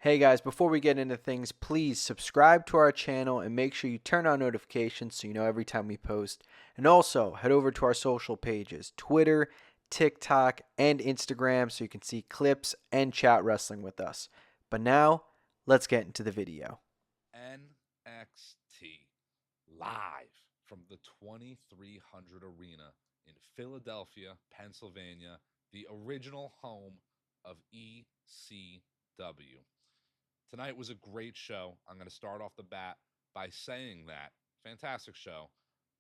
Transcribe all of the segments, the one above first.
Hey guys, before we get into things, please subscribe to our channel and make sure you turn on notifications so you know every time we post. And also, head over to our social pages, Twitter, TikTok, and Instagram so you can see clips and chat wrestling with us. But now, let's get into the video. NXT live from the 2300 Arena in Philadelphia, Pennsylvania, the original home of ECW. Tonight was a great show. I'm going to start off the bat by saying that. Fantastic show.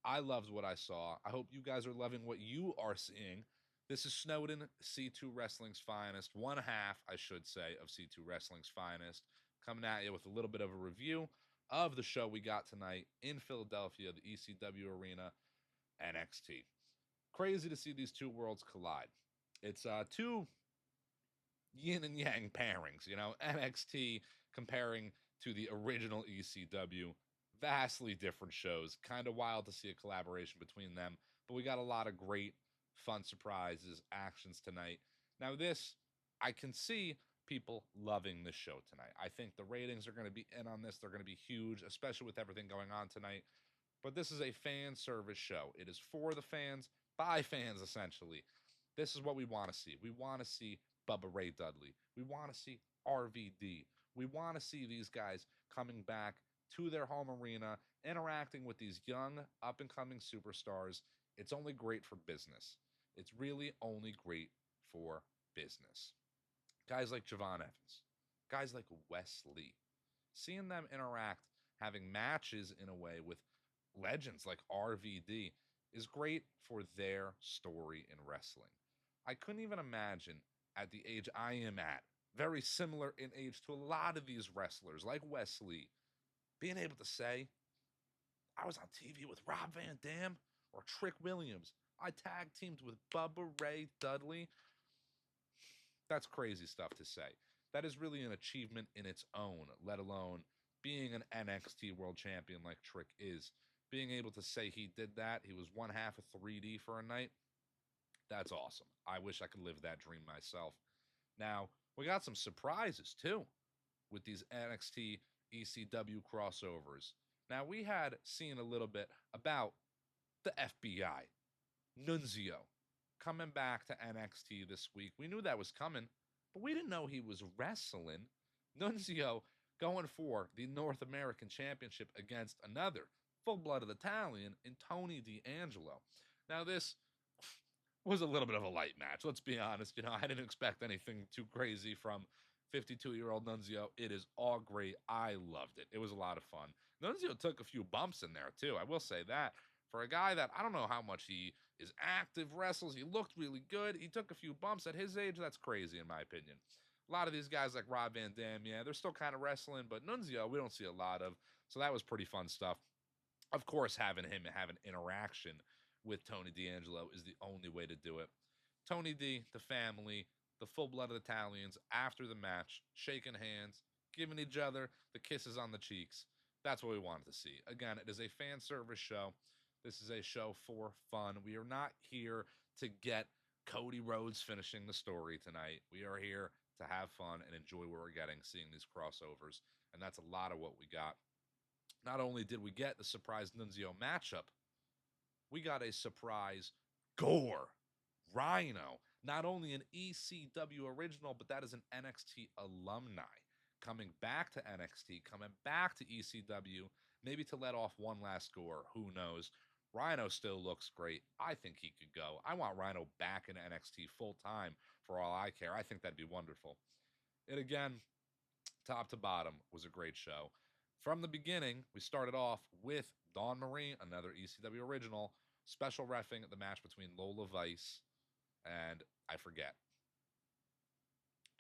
I loved what I saw. I hope you guys are loving what you are seeing. This is Snowden, C2 Wrestling's finest, one half, I should say, of C2 Wrestling's finest, coming at you with a little bit of a review of the show we got tonight in Philadelphia, the ECW Arena, NXT. Crazy to see these two worlds collide. It's two yin and yang pairings, NXT comparing to the original ECW. Vastly different shows. Kind of wild to see a collaboration between them, but we got a lot of great, fun surprises, actions tonight. Now, this, I can see people loving this show tonight. I think the ratings are going to be in on this. They're going to be huge, especially with everything going on tonight. But this is a fan service show. It is for the fans, by fans, essentially. This is what we want to see. We want to see Bubba Ray Dudley. We want to see RVD. We want to see these guys coming back to their home arena, interacting with these young, up and coming superstars. It's only great for business. It's really only great for business. Guys like Javon Evans, guys like Wesley, seeing them interact, having matches in a way with legends like RVD is great for their story in wrestling. I couldn't even imagine at the age I am at, very similar in age to a lot of these wrestlers like Wesley, being able to say, I was on TV with Rob Van Dam or Trick Williams. I tag teamed with Bubba Ray Dudley. That's crazy stuff to say. That is really an achievement in its own, let alone being an NXT world champion like Trick is. Being able to say he did that, he was one half of 3D for a night, that's awesome. I wish I could live that dream myself. Now, we got some surprises too with these NXT ECW crossovers. Now, we had seen a little bit about the FBI, Nunzio, coming back to NXT this week. We knew that was coming, but we didn't know he was wrestling. Nunzio going for the North American Championship against another full-blooded Italian in Tony D'Angelo. Now, this was a little bit of a light match. Let's be honest. I didn't expect anything too crazy from 52-year-old Nunzio. It is all great. I loved it. It was a lot of fun. Nunzio took a few bumps in there, too. I will say that. For a guy that I don't know how much he is active, wrestles, he looked really good. He took a few bumps at his age. That's crazy, in my opinion. A lot of these guys like Rob Van Dam, yeah, they're still kind of wrestling, but Nunzio, we don't see a lot of. So that was pretty fun stuff. Of course, having him have an interaction with Tony D'Angelo is the only way to do it. Tony D, the family, the full-blooded Italians after the match, shaking hands, giving each other the kisses on the cheeks. That's what we wanted to see. Again, it is a fan service show. This is a show for fun. We are not here to get Cody Rhodes finishing the story tonight. We are here to have fun and enjoy what we're getting, seeing these crossovers. And that's a lot of what we got. Not only did we get the surprise Nunzio matchup, we got a surprise Gore Rhino. Not only an ECW original, but that is an NXT alumni coming back to NXT, coming back to ECW, maybe to let off one last Gore. Who knows? Rhino still looks great. I think he could go. I want Rhino back in NXT full time for all I care. I think that'd be wonderful. It again, top to bottom, was a great show. From the beginning, we started off with Dawn Marie, another ECW original, special reffing the match between Lola Vice and I forget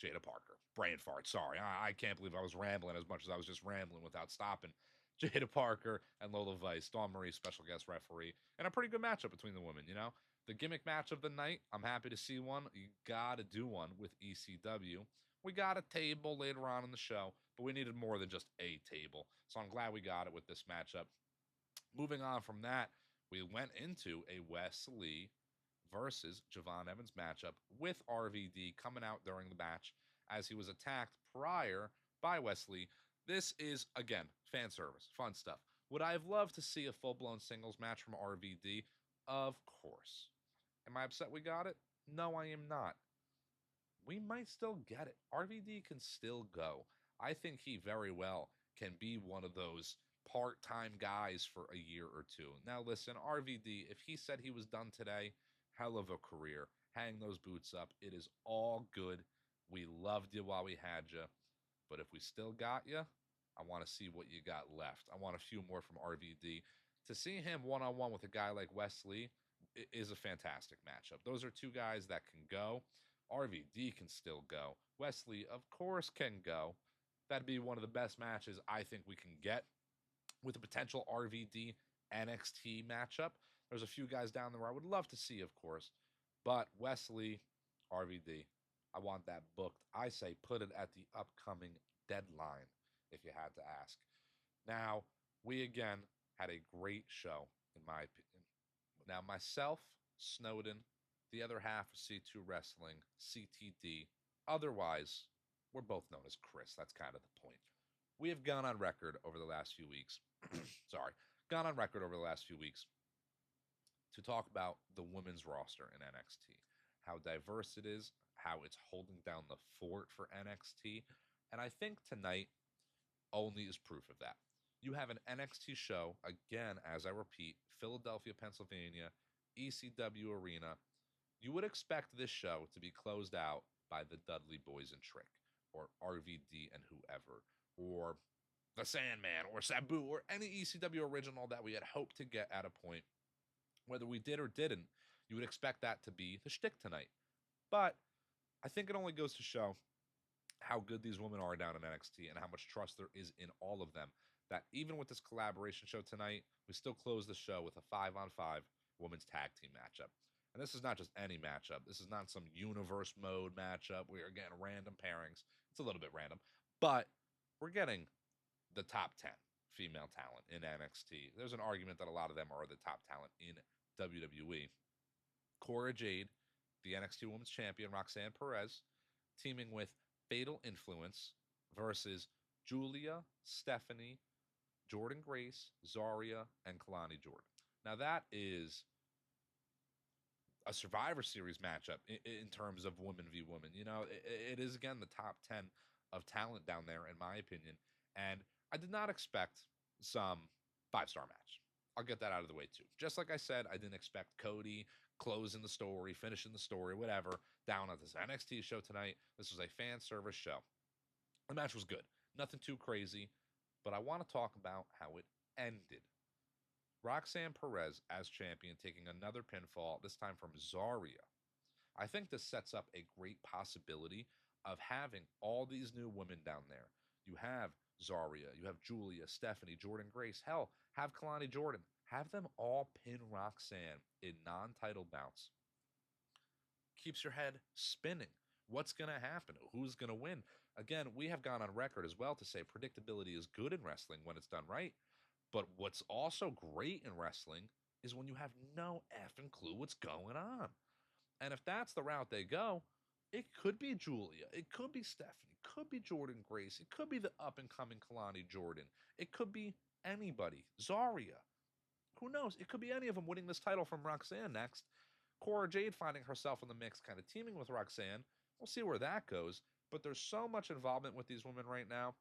Jada Parker. Brain fart. Sorry, I can't believe I was rambling as much as I was just rambling without stopping. Jada Parker and Lola Vice, Dawn Marie, special guest referee, and a pretty good matchup between the women. The gimmick match of the night. I'm happy to see one. You gotta do one with ECW. We got a table later on in the show, but we needed more than just a table. So I'm glad we got it with this matchup. Moving on from that, we went into a Wesley versus Javon Evans matchup with RVD coming out during the match as he was attacked prior by Wesley. This is, again, fan service, fun stuff. Would I have loved to see a full blown singles match from RVD? Of course. Am I upset we got it? No, I am not. We might still get it. RVD can still go. I think he very well can be one of those part-time guys for a year or two. Now listen, RVD, if he said he was done today, hell of a career. Hang those boots up. It is all good. We loved you while we had you. But if we still got you, I want to see what you got left. I want a few more from RVD. To see him one-on-one with a guy like Wesley is a fantastic matchup. Those are two guys that can go. RVD can still go. Wesley, of course, can go. That'd be one of the best matches I think we can get with a potential RVD NXT matchup. There's a few guys down there I would love to see, of course. But Wesley, RVD, I want that booked. I say put it at the upcoming deadline, if you had to ask. Now, we again had a great show, in my opinion. Now, myself, Snowden, the other half of C2 Wrestling, CTD, otherwise, we're both known as Chris. That's kind of the point. We have gone on record over the last few weeks, to talk about the women's roster in NXT, how diverse it is, how it's holding down the fort for NXT. And I think tonight only is proof of that. You have an NXT show, again, as I repeat, Philadelphia, Pennsylvania, ECW Arena. You would expect this show to be closed out by the Dudley Boys and Trick, or RVD and whoever, or the Sandman, or Sabu, or any ECW original that we had hoped to get at a point. Whether we did or didn't, you would expect that to be the shtick tonight. But I think it only goes to show how good these women are down in NXT and how much trust there is in all of them, that even with this collaboration show tonight, we still close the show with a 5-on-5 women's tag team matchup. And this is not just any matchup. This is not some universe mode matchup. We are getting random pairings. It's a little bit random, but we're getting the top 10 female talent in NXT. There's an argument that a lot of them are the top talent in WWE. Cora Jade, the NXT Women's Champion, Roxanne Perez, teaming with Fatal Influence versus Julia, Stephanie, Jordan Grace, Zarya, and Kalani Jordan. Now that is a Survivor Series matchup in terms of women v. women. You know, it is, again, the top 10 of talent down there, in my opinion. And I did not expect some 5-star match. I'll get that out of the way, too. Just like I said, I didn't expect Cody closing the story, finishing the story, whatever, down at this NXT show tonight. This was a fan service show. The match was good. Nothing too crazy. But I want to talk about how it ended. Roxanne Perez as champion, taking another pinfall, this time from Zarya. I think this sets up a great possibility of having all these new women down there. You have Zarya, you have Julia, Stephanie, Jordan Grace. Hell, have Kalani Jordan. Have them all pin Roxanne in non-title bouts. Keeps your head spinning. What's going to happen? Who's going to win? Again, we have gone on record as well to say predictability is good in wrestling when it's done right. But what's also great in wrestling is when you have no effing clue what's going on. And if that's the route they go, it could be Julia. It could be Stephanie. It could be Jordan Grace. It could be the up-and-coming Kalani Jordan. It could be anybody. Zarya. Who knows? It could be any of them winning this title from Roxanne next. Cora Jade finding herself in the mix, kind of teaming with Roxanne. We'll see where that goes. But there's so much involvement with these women right now.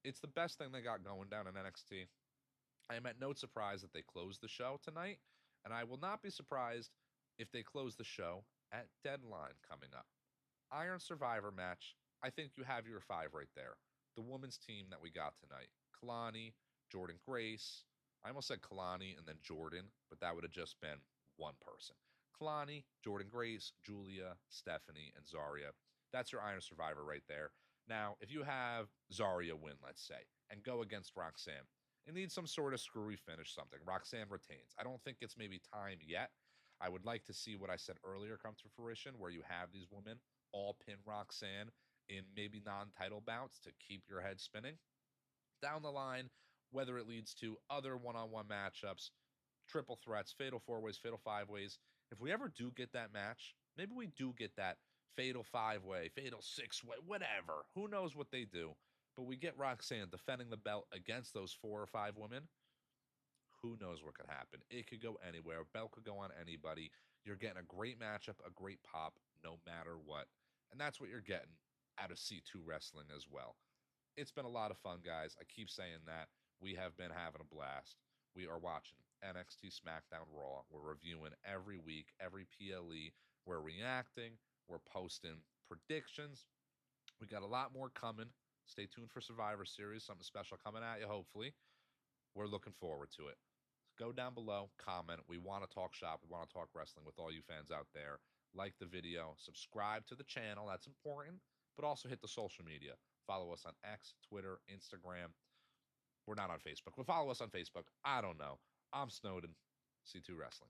It's the best thing they got going down in NXT. I am at no surprise that they closed the show tonight, and I will not be surprised if they close the show at Deadline coming up. Iron Survivor match, I think you have your 5 right there. The women's team that we got tonight. Kalani, Jordan Grace. I almost said Kalani and then Jordan, but that would have just been one person. Kalani, Jordan Grace, Julia, Stephanie, and Zarya. That's your Iron Survivor right there. Now, if you have Zarya win, let's say, and go against Roxanne, it needs some sort of screwy finish, something. Roxanne retains. I don't think it's maybe time yet. I would like to see what I said earlier come to fruition, where you have these women all pin Roxanne in maybe non-title bouts to keep your head spinning. Down the line, whether it leads to other one-on-one matchups, triple threats, fatal 4-ways, fatal 5-ways. If we ever do get that match, maybe we do get that fatal 5-way, fatal 6-way, whatever. Who knows what they do? But we get Roxanne defending the belt against those 4 or 5 women. Who knows what could happen? It could go anywhere. Belt could go on anybody. You're getting a great matchup, a great pop, no matter what. And that's what you're getting out of C2 Wrestling as well. It's been a lot of fun, guys. I keep saying that. We have been having a blast. We are watching NXT SmackDown Raw. We're reviewing every week, every PLE. We're reacting. We're posting predictions. We got a lot more coming. Stay tuned for Survivor Series. Something special coming at you, hopefully. We're looking forward to it. Go down below, comment. We want to talk shop. We want to talk wrestling with all you fans out there. Like the video, subscribe to the channel. That's important. But also hit the social media. Follow us on X, Twitter, Instagram. We're not on Facebook, but follow us on Facebook. I don't know. I'm Snowden, C2 Wrestling.